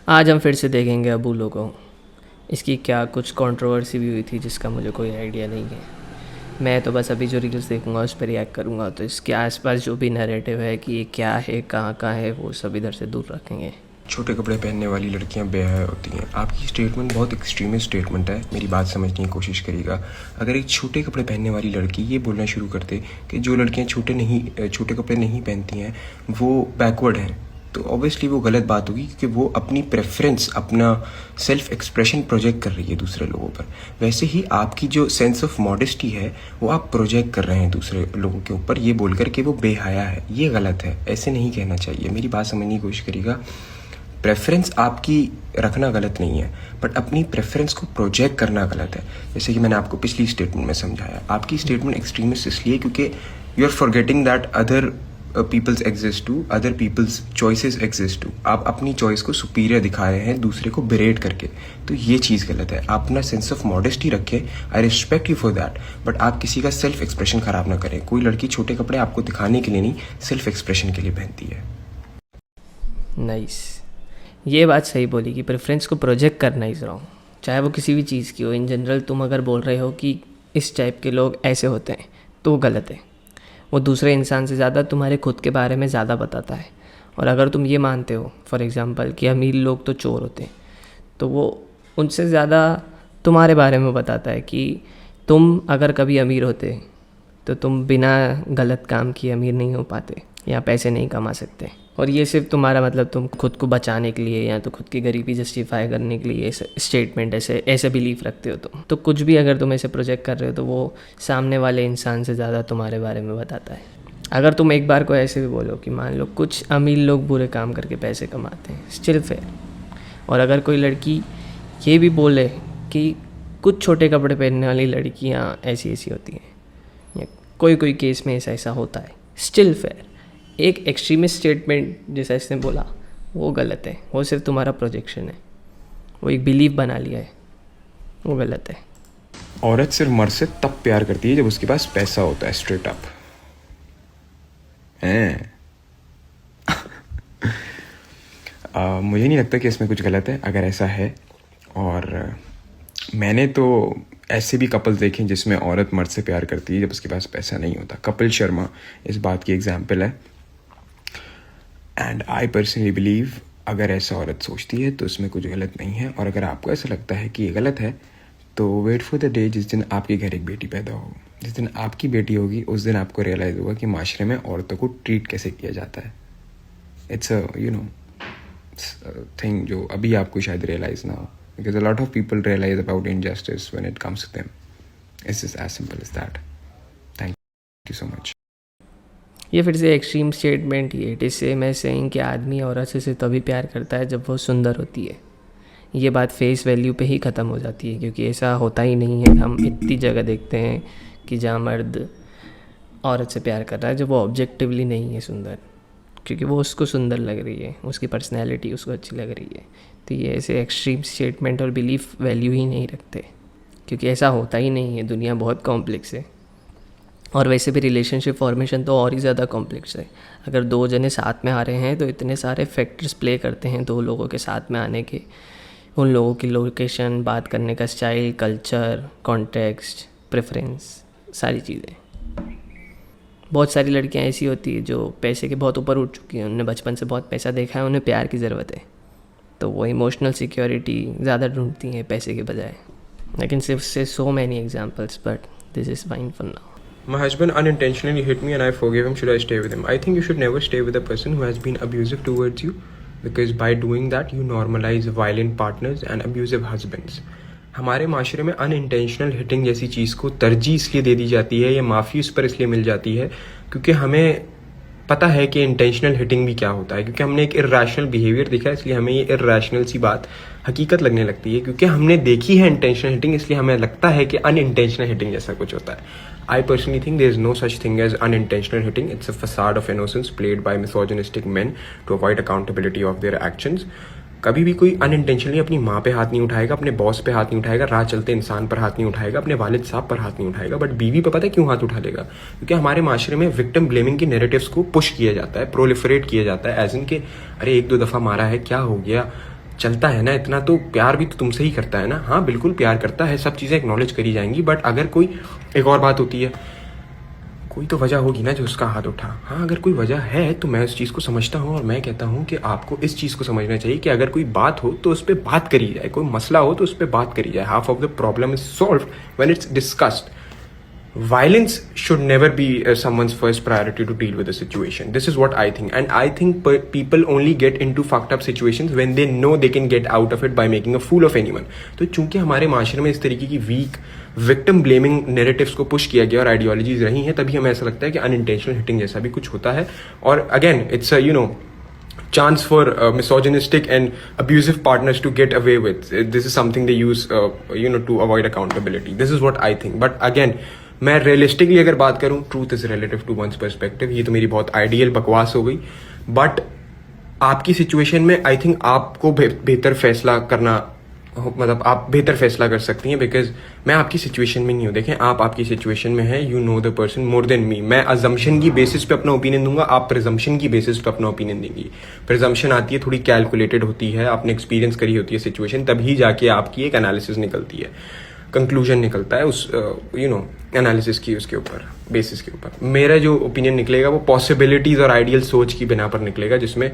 आज हम फिर से देखेंगे अबू लोगों। इसकी क्या कुछ कंट्रोवर्सी भी हुई थी जिसका मुझे कोई आइडिया नहीं है। मैं तो बस अभी जो रील्स देखूंगा उस पर रिएक्ट करूंगा, तो इसके आसपास जो भी नैरेटिव है कि ये क्या है, कहाँ है, वो सब इधर से दूर रखेंगे। छोटे कपड़े पहनने वाली लड़कियां बेहया होती हैं। आपकी स्टेटमेंट बहुत एक्सट्रीमिस्ट स्टेटमेंट है, मेरी बात समझने की कोशिश करिएगा। अगर एक छोटे कपड़े पहनने वाली लड़की ये बोलना शुरू करते कि जो लड़कियां छोटे कपड़े नहीं पहनती हैं वो बैकवर्ड हैं, तो ऑब्वियसली वो गलत बात होगी, क्योंकि वो अपनी प्रेफरेंस, अपना सेल्फ एक्सप्रेशन प्रोजेक्ट कर रही है दूसरे लोगों पर। वैसे ही आपकी जो सेंस ऑफ मॉडेस्टी है वो आप प्रोजेक्ट कर रहे हैं दूसरे लोगों के ऊपर, ये बोलकर कि वो बेहया है। ये गलत है, ऐसे नहीं कहना चाहिए। मेरी बात समझने की कोशिश करिएगा। प्रेफरेंस आपकी रखना गलत नहीं है, बट अपनी प्रेफरेंस को प्रोजेक्ट करना गलत है। जैसे कि मैंने आपको पिछली स्टेटमेंट में समझाया, आपकी स्टेटमेंट एक्सट्रीमिस्ट इसलिए क्योंकि you are forgetting that other peoples exist too, other peoples choices exist too. आप अपनी चॉइस को सुपीरियर दिखा रहे हैं दूसरे को बिरेट करके, तो ये चीज़ गलत है। आप अपना सेंस ऑफ मॉडेस्टी रखें, I respect you for that, but आप किसी का सेल्फ एक्सप्रेशन खराब ना करें। कोई लड़की छोटे कपड़े आपको दिखाने के लिए नहीं, सेल्फ एक्सप्रेशन के लिए पहनती है। नाइस, ये बात सही बोली कि प्रेफरेंस को प्रोजेक्ट करना इज़ रॉन्ग, चाहे वो किसी भी चीज़ की हो। इन जनरल तुम अगर बोल रहे हो कि इस टाइप के लोग ऐसे होते हैं तो वो गलत है। वो दूसरे इंसान से ज़्यादा तुम्हारे खुद के बारे में ज़्यादा बताता है। और अगर तुम ये मानते हो फॉर एग्ज़ाम्पल कि अमीर लोग तो चोर होते हैं, तो वो उनसे ज़्यादा तुम्हारे बारे में बताता है कि तुम अगर कभी अमीर होते तो तुम बिना गलत काम किए अमीर नहीं हो पाते या पैसे नहीं कमा सकते। और ये सिर्फ तुम्हारा मतलब तुम खुद को बचाने के लिए या तो खुद की गरीबी जस्टिफाई करने के लिए ऐसे स्टेटमेंट, ऐसे बिलीफ रखते हो तुम। तो कुछ भी अगर तुम ऐसे प्रोजेक्ट कर रहे हो तो वो सामने वाले इंसान से ज़्यादा तुम्हारे बारे में बताता है। अगर तुम एक बार को ऐसे भी बोलो कि मान लो कुछ अमीर लोग बुरे काम करके पैसे कमाते हैं, स्टिल फेयर। और अगर कोई लड़की ये भी बोले कि कुछ छोटे कपड़े पहनने वाली लड़कियाँ ऐसी होती हैं या कोई केस में ऐसा होता है, स्टिल फेयर। एक एक्सट्रीमिस्ट स्टेटमेंट जैसा इसने बोला वो गलत है। वो सिर्फ तुम्हारा प्रोजेक्शन है, वो एक बिलीव बना लिया है, वो गलत है। औरत सिर्फ मर्द से तब प्यार करती है जब उसके पास पैसा होता है, स्ट्रेट अप हैं। मुझे नहीं लगता कि इसमें कुछ गलत है अगर ऐसा है। और मैंने तो ऐसे भी कपल्स देखे जिसमें औरत मर्द से प्यार करती है जब उसके पास पैसा नहीं होता। कपिल शर्मा इस बात की एग्जाम्पल है। एंड आई पर्सनली बिलीव अगर ऐसा औरत सोचती है तो उसमें कुछ गलत नहीं है। और अगर आपको ऐसा लगता है कि ये गलत है तो वेट फॉर द डे जिस दिन आपके घर एक बेटी पैदा हो। जिस दिन आपकी बेटी होगी उस दिन आपको रियलाइज़ होगा कि माशरे में औरतों को ट्रीट कैसे किया जाता है। इट्स अ थिंग जो अभी आपको शायद रियलाइज़ ना हो, because a lot of people realise about injustice when it comes to them. It's just as simple as that. Thank you so much. ये फिर से एक्सट्रीम स्टेटमेंट ही है। It is same as saying कि आदमी औरत से तभी प्यार करता है जब वो सुंदर होती है। ये बात फेस वैल्यू पे ही ख़त्म हो जाती है, क्योंकि ऐसा होता ही नहीं है। हम इतनी जगह देखते हैं कि जहाँ मर्द औरत से प्यार कर रहा है जब वो ऑब्जेक्टिवली नहीं है सुंदर, क्योंकि वो उसको सुंदर लग रही है, उसकी पर्सनैलिटी उसको अच्छी लग रही है। तो ये ऐसे एक्सट्रीम स्टेटमेंट और बिलीफ वैल्यू ही नहीं रखते, क्योंकि ऐसा होता ही नहीं है। दुनिया बहुत कॉम्प्लेक्स है। और वैसे भी रिलेशनशिप फॉर्मेशन तो और ही ज़्यादा कॉम्प्लेक्स है। अगर दो जने साथ में आ रहे हैं तो इतने सारे फैक्टर्स प्ले करते हैं दो लोगों के साथ में आने के। उन लोगों की लोकेशन, बात करने का स्टाइल, कल्चर, कॉन्टेक्स्ट, प्रेफरेंस, सारी चीज़ें। बहुत सारी लड़कियां ऐसी होती है जो पैसे के बहुत ऊपर उठ चुकी हैं। उन्होंने बचपन से बहुत पैसा देखा है, उन्हें प्यार की ज़रूरत है, तो वो इमोशनल सिक्योरिटी ज़्यादा ढूंढती हैं पैसे के बजाय। लेकिन सिर्फ से so many examples, but this is fine for now. My husband unintentionally hit me and I forgave him. Should I stay with him? I think you should never stay with a person who has been abusive towards you, because by doing that you normalize violent partners and abusive husbands. हमारे माशरे में unintentional hitting जैसी चीज़ को तरजीह इसलिए दे दी जाती है, या माफ़ी उस पर इसलिए मिल जाती है क्योंकि हमें पता है कि इंटेंशनल हिटिंग भी क्या होता है। क्योंकि हमने एक इर्रेशनल बिहेवियर देखा है, इसलिए हमें ये इर्रेशनल सी बात हकीकत लगने लगती है। क्योंकि हमने देखी है इंटेंशनल हिटिंग, इसलिए हमें लगता है कि अनइंटेंशनल हिटिंग जैसा कुछ होता है। I personally think there is no such thing as unintentional hitting. It's a facade of innocence played by misogynistic men to avoid accountability of their actions. कभी भी कोई अनइंटेंशनली अपनी माँ पे हाथ नहीं उठाएगा, अपने बॉस पे हाथ नहीं उठाएगा, राह चलते इंसान पर हाथ नहीं उठाएगा, अपने वालिद साहब पर हाथ नहीं उठाएगा। बट बीवी पे पता है क्यों हाथ उठा लेगा? क्योंकि हमारे माशरे में विक्टिम ब्लेमिंग की नैरेटिव्स को पुश किया जाता है, प्रोलिफरेट किया जाता है, एज इन के अरे एक दो दफ़ा मारा है, क्या हो गया, चलता है ना इतना, तो प्यार भी तो तुमसे ही करता है ना। हाँ बिल्कुल प्यार करता है, सब चीज़ें एक्नॉलेज करी जाएंगी, बट अगर कोई, एक और बात होती है, कोई तो वजह होगी ना जो उसका हाथ उठा। हाँ अगर कोई वजह है तो मैं उस चीज़ को समझता हूँ, और मैं कहता हूँ कि आपको इस चीज़ को समझना चाहिए कि अगर कोई बात हो तो उस पर बात करी जाए, कोई मसला हो तो उस पर बात करी जाए। Half of the problem is solve when it's discussed. Violence should never be someone's first priority to deal with a situation. This is what I think. And I think people only get into fucked up situations when they know they can get out of it by making a fool of anyone. तो चूंकि हमारे माशरे में इस तरीके की week victim blaming narratives को push किया गया और आइडियोलॉजीज रही हैं, तभी हमें ऐसा लगता है कि अनइंटेंशनल हिटिंग जैसा भी कुछ होता है। और again it's chance for misogynistic and abusive partners to get away with. This is something they use to avoid accountability. This is what I think. But again, मैं रियलिस्टिकली अगर बात करूं, truth is relative to one's perspective. ये तो मेरी बहुत ideal बकवास हो गई, बट आपकी सिचुएशन में आई थिंक आपको बेहतर फैसला करना, मतलब आप बेहतर फैसला कर सकती हैं, बिकॉज मैं आपकी सिचुएशन में नहीं हूँ। देखें आप आपकी सिचुएशन में है, you know the person more than me. मैं अजम्पशन की बेसिस पे अपना ओपिनियन दूंगा, आप प्रिजम्पशन की बेसिस पे अपना ओपिनियन देंगी। प्रिजम्पशन आती है, थोड़ी कैलकुलेटेड होती है, आपने एक्सपीरियंस करी होती है सिचुएशन, तभी जाके आपकी एक एनालिसिस निकलती है, कंक्लूजन निकलता है उस एनालिसिस की, उसके ऊपर बेसिस के ऊपर मेरा जो ओपिनियन निकलेगा वो पॉसिबिलिटीज और आइडियल सोच की बिना पर निकलेगा, जिसमें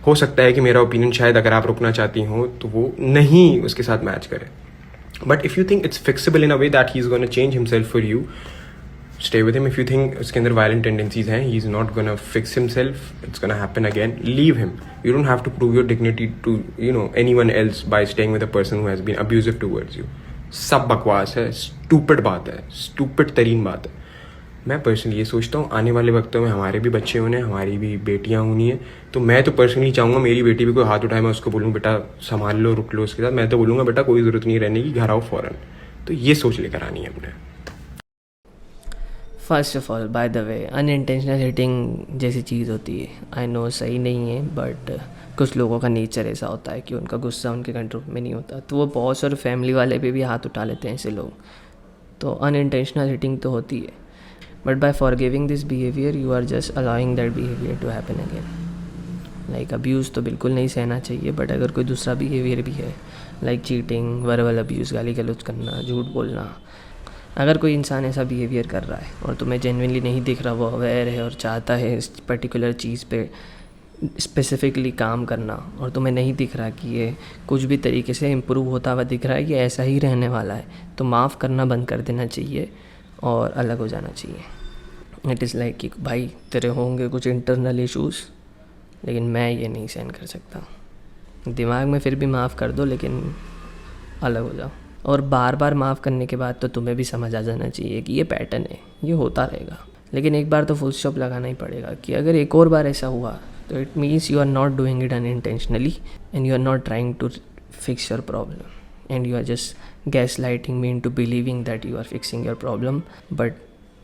हो सकता है कि मेरा ओपिनियन शायद अगर आप रुकना चाहती हो तो वो नहीं उसके साथ मैच करे। But if you think it's fixable in a way that he is gonna change himself for you, stay with him. If you think उसके अंदर वायलेंट टेंडेंसीज हैं, he is not gonna fix himself, it's gonna happen again, leave him. You don't have to prove your dignity to anyone else by staying with a person who has been abusive towards you. सब बकवास है, stupid बात है, stupid तरीन बात है। मैं personally ये सोचता हूँ आने वाले वक्तों में हमारे भी बच्चे होने, हमारी भी बेटियाँ होनी है, तो मैं तो पर्सनली चाहूँगा मेरी बेटी भी कोई हाथ उठाए मैं उसको बोलूँ बेटा संभाल लो, रुक लो उसके साथ। मैं तो बोलूँगा बेटा कोई ज़रूरत नहीं रहने की, घर आओ फ़ौरन। तो ये सोच लेकर आनी है हमने। First of all by the way, unintentional hitting जैसी चीज़ होती है, आई नो सही नहीं है, बट कुछ लोगों का नेचर ऐसा होता है कि उनका गुस्सा उनके कंट्रोल में नहीं होता, तो वो बॉस और फैमिली वाले पे भी हाथ उठा लेते हैं ऐसे लोग। तो अनइंटेंशनल हिटिंग तो होती है, but by forgiving this behaviour you are just allowing that behaviour to happen again. Like abuse तो बिल्कुल नहीं सहना चाहिए, बट अगर कोई दूसरा बिहेवियर भी है, लाइक चीटिंग, वर्बल अब्यूज़, गाली गलौज करना, झूठ बोलना, अगर कोई इंसान ऐसा बिहेवियर कर रहा है और तुम्हें जेन्युइनली नहीं दिख रहा, वो अवेयर है और चाहता है इस पर्टिकुलर चीज़ पे स्पेसिफिकली काम करना, और तुम्हें नहीं दिख रहा कि ये कुछ भी तरीके से इम्प्रूव होता हुआ दिख रहा है, ये ऐसा ही रहने वाला है, तो माफ़ करना बंद कर देना चाहिए और अलग हो जाना चाहिए। इट इज़ लाइक कि भाई तेरे होंगे कुछ इंटरनल इश्यूज़, लेकिन मैं ये नहीं सहन कर सकता। दिमाग में फिर भी माफ़ कर दो, लेकिन अलग हो जाओ। और बार बार माफ़ करने के बाद तो तुम्हें भी समझ आ जाना चाहिए कि ये पैटर्न है, ये होता रहेगा, लेकिन एक बार तो फुल स्टॉप लगाना ही पड़ेगा कि अगर एक और बार ऐसा हुआ तो it means you are not doing it unintentionally and you are not trying to fix your problem and you are just gaslighting me into believing that you are fixing your problem, but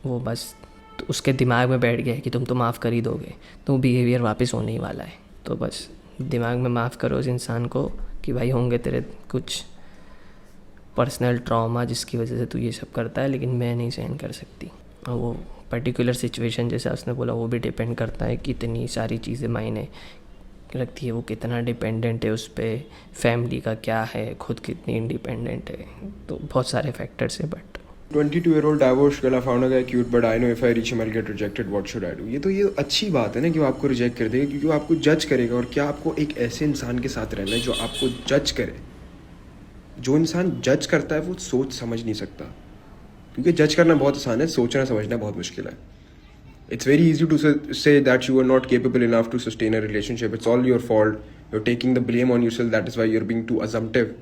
वो बस तो उसके दिमाग में बैठ गया है कि तुम तो माफ़ कर ही दोगे, तो बिहेवियर वापस होने ही वाला है। तो बस दिमाग में माफ़ करो उस इंसान को कि भाई होंगे तेरे कुछ पर्सनल ट्रॉमा जिसकी वजह से तू ये सब करता है, लेकिन मैं नहीं सहन कर सकती। और वो पर्टिकुलर सिचुएशन जैसा उसने बोला वो भी डिपेंड करता है, कितनी सारी चीज़ें मायने रखती है, वो कितना डिपेंडेंट है उस पर, फैमिली का क्या है, खुद कितनी इंडिपेंडेंट है, तो बहुत सारे फैक्टर्स है। But 22-year-old divorced girl, I found a guy cute, but I know if I reach him, I'll get rejected. What should I do? ये अच्छी बात है ना कि वो आपको रिजेक्ट कर देगा, क्योंकि वो आपको जज करेगा। और क्या आपको एक ऐसे इंसान के साथ रहना है जो आपको जज करे? जो इंसान जज करता है वो सोच समझ नहीं सकता, क्योंकि जज करना बहुत आसान है, सोचना समझना बहुत मुश्किल है। It's very easy to say that you are not capable enough to sustain a relationship. It's all your fault. You're taking the blame on yourself. That is why you're being too assumptive.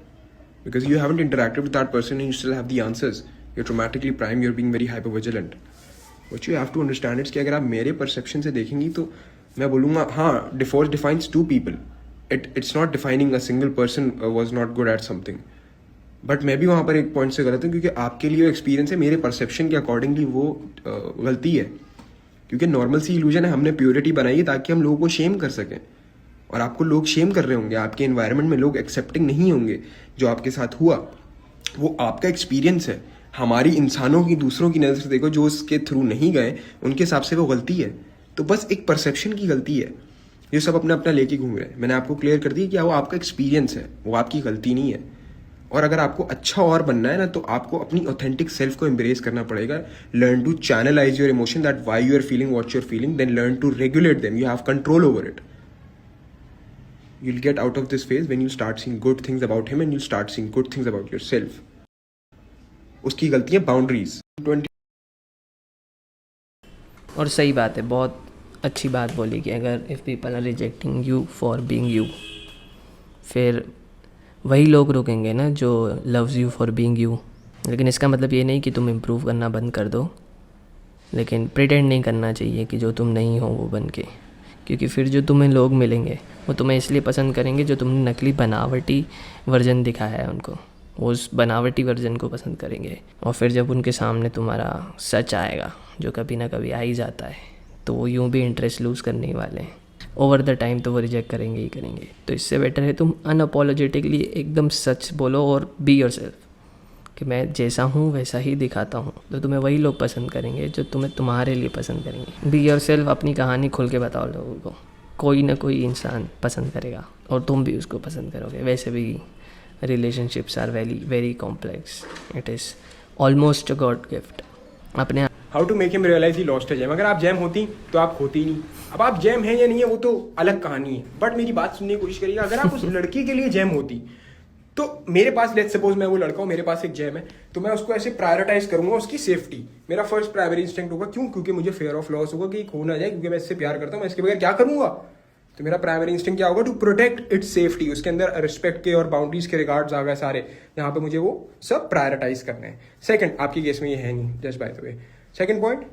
Because you haven't interacted with that person and you still have the answers. You're traumatically primed. You're being very hypervigilant. What you have to understand is कि अगर आप मेरे perception से देखेंगी तो मैं बोलूँगा हाँ, divorce defines two people. It's not defining a single person was not good at something. But मैं भी वहाँ पर एक पॉइंट से गलत हूँ, क्योंकि आपके लिए एक्सपीरियंस है, मेरे परसेप्शन के अकॉर्डिंगली वो गलती है। क्योंकि नॉर्मल सी इल्यूजन है, हमने प्योरिटी बनाई है ताकि हम लोगों को शेम कर सकें, और आपको लोग शेम कर रहे होंगे, आपके एनवायरनमेंट में लोग एक्सेप्टिंग नहीं होंगे। जो आपके साथ हुआ वो आपका एक्सपीरियंस है। हमारी इंसानों की दूसरों की नज़र से देखो, जो उसके थ्रू नहीं गए उनके हिसाब से वो गलती है। तो बस एक परसेप्शन की गलती है। ये सब अपना अपना लेके घूम रहे हैं। मैंने आपको क्लियर कर दी कि वो आपका एक्सपीरियंस है, वो आपकी गलती नहीं है। और अगर आपको अच्छा और बनना है ना, तो आपको अपनी ऑथेंटिक सेल्फ को एम्ब्रेस करना पड़ेगा। Learn to channelise your emotion, that why you are feeling what you are feeling, then learn to regulate them, you have control over it. You'll get out of this phase when you start seeing good things about him and you start seeing good things about yourself. उसकी गलतियां boundaries 20। और सही बात है, बहुत अच्छी बात बोली कि अगर if people are rejecting you for being you, फिर वही लोग रुकेंगे ना जो loves you for being you. लेकिन इसका मतलब ये नहीं कि तुम इम्प्रूव करना बंद कर दो, लेकिन प्रिटेंड नहीं करना चाहिए कि जो तुम नहीं हो वो बन के, क्योंकि फिर जो तुम्हें लोग मिलेंगे वो तुम्हें इसलिए पसंद करेंगे जो तुमने नकली बनावटी वर्जन दिखाया है उनको, वो उस बनावटी वर्जन को पसंद करेंगे। और फिर जब उनके सामने तुम्हारा सच आएगा, जो कभी ना कभी आ ही जाता है, तो वो यूँ भी इंटरेस्ट लूज़ करने ही वाले हैं। ओवर द टाइम तो वो रिजेक्ट करेंगे ही करेंगे। तो इससे बेटर है तुम अनअपोलोजेटिकली एकदम सच बोलो और बी योरसेल्फ कि मैं जैसा हूँ वैसा ही दिखाता हूँ, तो तुम्हें वही लोग पसंद करेंगे जो तुम्हें तुम्हारे लिए पसंद करेंगे। बी योरसेल्फ, अपनी कहानी खुल के बताओ लोगों को, कोई ना कोई इंसान पसंद करेगा और तुम भी उसको पसंद करोगे। वैसे भी relationships are very complex, it is almost a god gift. अपने how to make him realise he lost है जैम। अगर आप जैम होती तो आप होती नहीं। अब आप जैम हैं या नहीं है वो तो अलग कहानी है, बट मेरी बात सुनने की कोशिश करिएगा। अगर आप उस लड़की के लिए जैम होती तो मेरे पास, लेट्स सपोज मैं वो लड़का हूँ, मेरे पास एक जैम है, तो मैं उसको ऐसे प्रायोरिटाइज करूंगा, उसकी सेफ्टी मेरा फर्स्ट प्राइमरी इंस्टिंक्ट होगा। क्यों? क्योंकि मुझे फेयर ऑफ लॉस होगा कि खो ना जाए, क्योंकि मैं इससे प्यार करता हूँ, मैं इसके बगैर क्या करूंगा। तो मेरा प्राइमरी इंस्टिंक्ट क्या होगा? To protect its safety. उसके अंदर रिस्पेक्ट के और बाउंड्रीज के रिगार्ड्स आ गए सारे, जहाँ पे मुझे वो सब प्रायोरिटाइज करने हैं। सेकंड, आपकी केस में ये है नहीं, just by the way. Second point,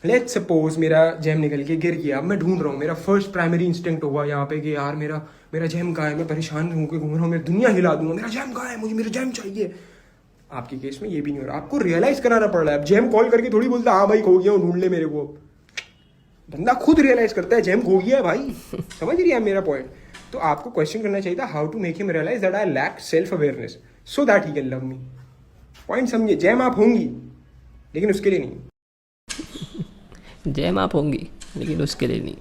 let's suppose मेरा जैम निकल के गिर गया, अब मैं ढूंढ रहा हूँ, मेरा फर्स्ट प्राइमरी इंस्टिंक्ट होगा यहाँ पे कि यार मेरा जैम कहाँ है, मैं परेशान होकर घूम रहा हूँ, मेरी दुनिया हिला दूंगा, मेरा जैम कहाँ है, मुझे मेरा जैम चाहिए। आपकी केस में ये भी नहीं हो रहा, आपको रियलाइज कराना पड़ रहा है। अब जैम कॉल करके थोड़ी बोलता हाँ भाई खो गया हूँ, ढूंढ ले मेरे को। बंदा खुद रियलाइज करता है जैम खो गया है भाई। समझ रही है मेरा पॉइंट? तो आपको क्वेश्चन करना चाहिए था, how to make him realise that I lack self awareness so that he can love me. Point समझिए, जैम आप होंगी लेकिन उसके लिए नहीं। जैम आप होंगी लेकिन उसके लिए नहीं।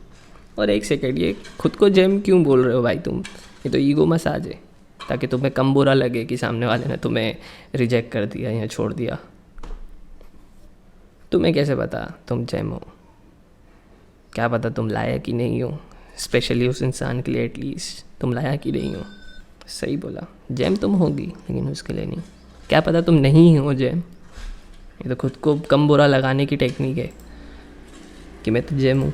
और एक सेकंड, ये खुद को जैम क्यों बोल रहे हो भाई तुम? ये तो ईगो मसाज है, ताकि तुम्हें कम बुरा लगे कि सामने वाले ने तुम्हें रिजेक्ट कर दिया या छोड़ दिया। तुम्हें कैसे पता तुम जैम हो? क्या पता तुम लायक ही नहीं हो, स्पेशली उस इंसान के लिए एटलीस्ट तुम लायक ही नहीं हो। सही बोला, जैम तुम होगी लेकिन उसके लिए नहीं। क्या पता तुम नहीं हो जैम। ये तो खुद को कम बुरा लगाने की टेक्निक है कि मैं तो जैम हूँ।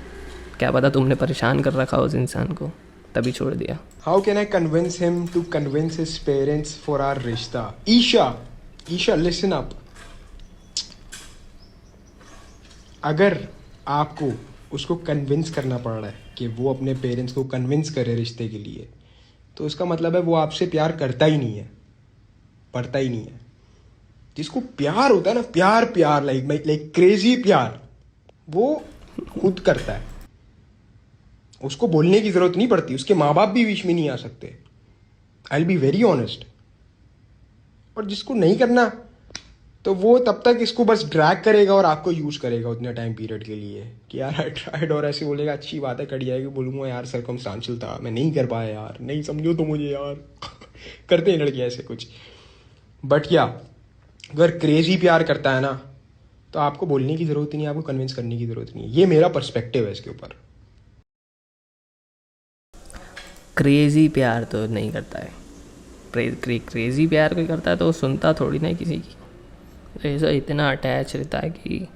क्या पता तुमने परेशान कर रखा उस इंसान को, तभी छोड़ दिया। How can I convince him to convince his parents for our रिश्ता? Isha listen up. अगर आपको उसको कन्विंस करना पड़ रहा है कि वो अपने पेरेंट्स को कन्विंस करे रिश्ते के लिए, तो उसका मतलब है वो आपसे प्यार करता ही नहीं है, पड़ता ही नहीं है। जिसको प्यार होता है ना, प्यार लाइक क्रेजी प्यार, वो खुद करता है। उसको बोलने की जरूरत नहीं पड़ती, उसके माँ बाप भी बीच में नहीं आ सकते। I will be very honest. और जिसको नहीं करना, तो वो तब तक इसको बस ड्रैग करेगा और आपको यूज करेगा उतने टाइम पीरियड के लिए कि यार आई ट्राइड, और ऐसे बोलेगा अच्छी बात है, कट जाएगी, बोलूंगा यार सर्कमस्टांशियल था, मैं नहीं कर पाया यार, नहीं समझो तो मुझे यार। करते हैं लड़के ऐसे कुछ। बट या अगर क्रेजी प्यार करता है ना, तो आपको बोलने की जरूरत ही नहीं, आपको कन्विंस करने की जरूरत नहीं है। ये मेरा पर्सपेक्टिव है इसके ऊपर। क्रेजी प्यार तो नहीं करता है। क्रेजी प्यार कोई करता है तो सुनता थोड़ी ना है किसी की। तो ऐसा इतना अटैच रहता है कि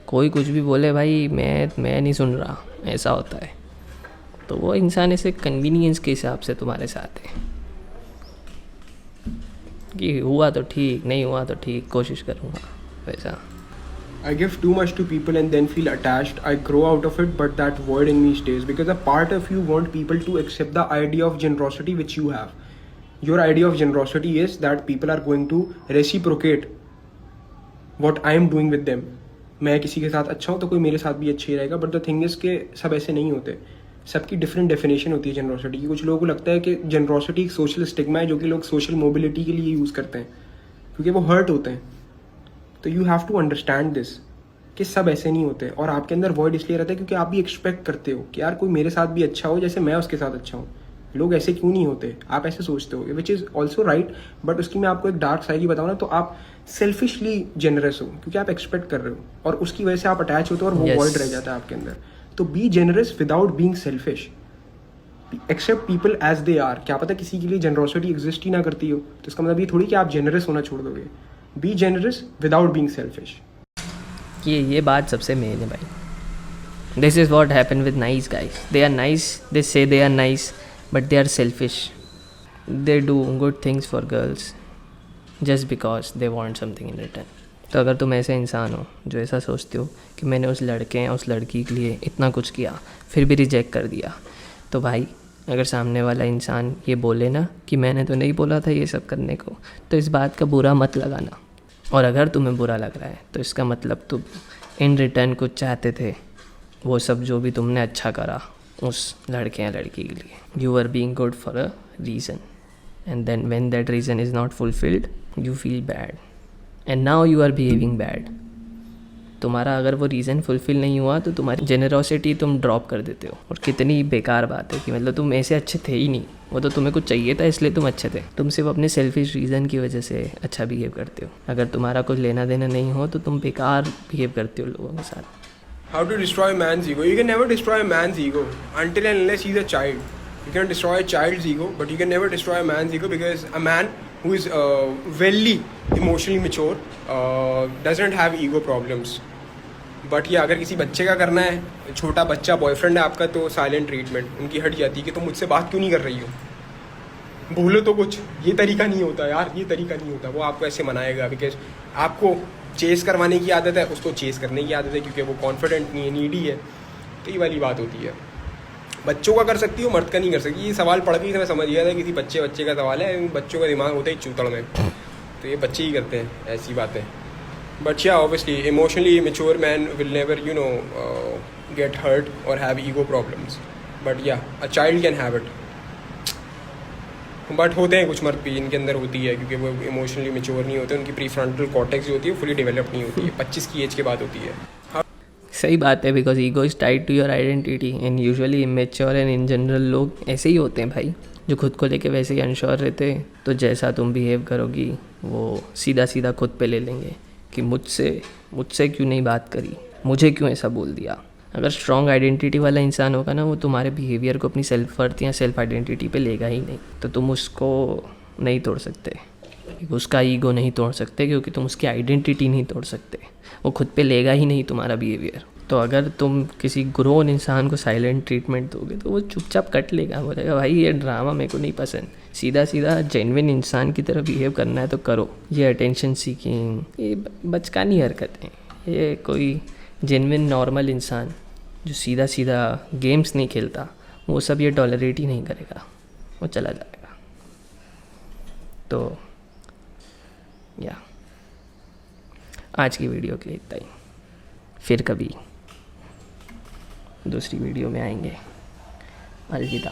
कोई कुछ भी बोले भाई मैं नहीं सुन रहा, ऐसा होता है। तो वो इंसान ऐसे कन्वीनियंस के हिसाब से तुम्हारे साथ है कि हुआ तो ठीक, नहीं हुआ तो ठीक, कोशिश करूँगा, वैसा। I give too much to people and then feel attached. I grow out of it, but that void in me stays because a part of you want people to accept the idea of generosity which you have. Your idea of generosity is that people are going to reciprocate what I am doing with them. मैं किसी के साथ अच्छा हूँ तो कोई मेरे साथ भी अच्छा ही रहेगा, but the thing is कि सब ऐसे नहीं होते। सबकी डिफरेंट डेफिनेशन होती है जनरोसिटी की। कुछ लोगों को लगता है कि जनरोसिटी एक सोशल स्टिग्मा है जो कि लोग सोशल मोबिलिटी के लिए यूज़ करते हैं क्योंकि वो हर्ट होते हैं। तो you have to understand this कि सब ऐसे नहीं होते, और आपके अंदर वॉइड इसलिए रहता है क्योंकि आप भी एक्सपेक्ट करते हो कि यार कोई मेरे साथ भी अच्छा हो जैसे मैं उसके साथ अच्छा हूँ। लोग ऐसे क्यों नहीं होते, आप ऐसे सोचते हो, which is also right. But उसकी मैं आपको एक डार्क साइड ही बताऊँ ना, तो आप सेल्फिशली जेनरस हो क्योंकि आप एक्सपेक्ट कर रहे हो और उसकी वजह से आप अटैच होते हो और वो Yes. वॉइड रह जाता है आपके अंदर। तो be generous without being selfish, accept people as they are. क्या पता किसी के लिए जेनरोसिटी एग्जिस्ट ही ना करती हो, तो इसका मतलब ये थोड़ी कि आप जेनरस होना छोड़ दोगे। Be generous without being selfish. ये बात सबसे मेन है भाई। This is what happen with nice guys. They are nice, they say they are nice, but they are selfish. They do good things for girls just because they want something in return. तो अगर तुम ऐसे इंसान हो जो ऐसा सोचते हो कि मैंने उस लड़के या उस लड़की के लिए इतना कुछ किया फिर भी रिजेक्ट कर दिया, तो भाई अगर सामने वाला इंसान ये बोले ना कि मैंने तो नहीं बोला था ये सब करने को, तो इस बात का बुरा मत लगाना। और अगर तुम्हें बुरा लग रहा है तो इसका मतलब तुम इन रिटर्न कुछ चाहते थे, वो सब जो भी तुमने अच्छा करा उस लड़के या लड़की के लिए। You are being good for a reason, and then when that reason is not fulfilled you feel bad, and now you are behaving bad. तुम्हारा अगर वो रीज़न फुलफिल नहीं हुआ तो तुम्हारी जेनरोसिटी तुम ड्रॉप कर देते हो। और कितनी बेकार बात है कि मतलब तुम ऐसे अच्छे थे ही नहीं, वो तो तुम्हें कुछ चाहिए था इसलिए तुम अच्छे थे। तुम सिर्फ अपने सेल्फिश रीज़न की वजह से अच्छा बिहेव करते हो। अगर तुम्हारा कुछ लेना देना नहीं हो तो तुम बेकार बिहेव करते हो लोगों के साथ। How to destroy man's ego? You can never destroy a man's ego until and unless he's a child. You can destroy a child's ego, but you can never destroy a man's ego because a man who is very emotionally mature doesn't have ego problems. But ये अगर किसी बच्चे का करना है, छोटा बच्चा boyfriend है आपका, तो साइलेंट ट्रीटमेंट उनकी हट जाती है कि तुम मुझसे बात क्यों नहीं कर रही हो, बोलो तो कुछ। ये तरीका नहीं होता यार, ये तरीका नहीं होता। वो आपको ऐसे मनाएगा बिकॉज आपको चेस करवाने की आदत है, उसको चेस करने की आदत है क्योंकि वो कॉन्फिडेंट नहीं है, नीडी है। तो ये वाली बात होती है। बच्चों का कर सकती हो, मर्द का नहीं कर सकती। ये सवाल पढ़ के ही मैं समझ गया था किसी बच्चे का सवाल है। बच्चों का दिमाग होता है चूतड़ में, तो ये बच्चे ही करते हैं ऐसी बातें। But yeah, obviously, emotionally mature man will never, get hurt or have ego problems. But yeah, a child can have it. But होते हैं कुछ मर्द भी इनके अंदर होती है क्योंकि वो इमोशनली मेच्योर नहीं होते, उनकी प्रीफ्रंटल कॉर्टेक्स जो होती है फुली डेवलप नहीं होती है, 25 की एज के बाद होती है। सही बात है, because ego is tied to your identity and usually immature and in general लोग ऐसे ही होते हैं भाई, जो खुद को लेके वैसे ही अनश्योर रहते हैं। तो जैसा तुम बिहेव करोगी वो सीधा सीधा खुद पे ले लेंगे कि मुझसे क्यों नहीं बात करी, मुझे क्यों ऐसा बोल दिया। अगर स्ट्रॉन्ग आइडेंटिटी वाला इंसान होगा ना, वो तुम्हारे बिहेवियर को अपनी सेल्फ वर्थ या सेल्फ आइडेंटिटी पे लेगा ही नहीं। तो तुम उसको नहीं तोड़ सकते, उसका ईगो नहीं तोड़ सकते क्योंकि तुम उसकी आइडेंटिटी नहीं तोड़ सकते। वो खुद पे लेगा ही नहीं तुम्हारा बिहेवियर। तो अगर तुम किसी ग्रोन इंसान को साइलेंट ट्रीटमेंट दोगे तो वो चुपचाप कट लेगा, बोलेगा भाई ये ड्रामा मेरे को नहीं पसंद, सीधा सीधा जेन्युइन इंसान की तरह बिहेव करना है तो करो। ये अटेंशन सीकिंग, ये बचकानी हरकतें, ये कोई जेन्युइन नॉर्मल इंसान जो सीधा सीधा गेम्स नहीं खेलता वो सब ये टॉलरेट ही नहीं करेगा, वो चला जाएगा। तो या आज की वीडियो के लिए इतना ही, फिर कभी दूसरी वीडियो में आएंगे। अलविदा।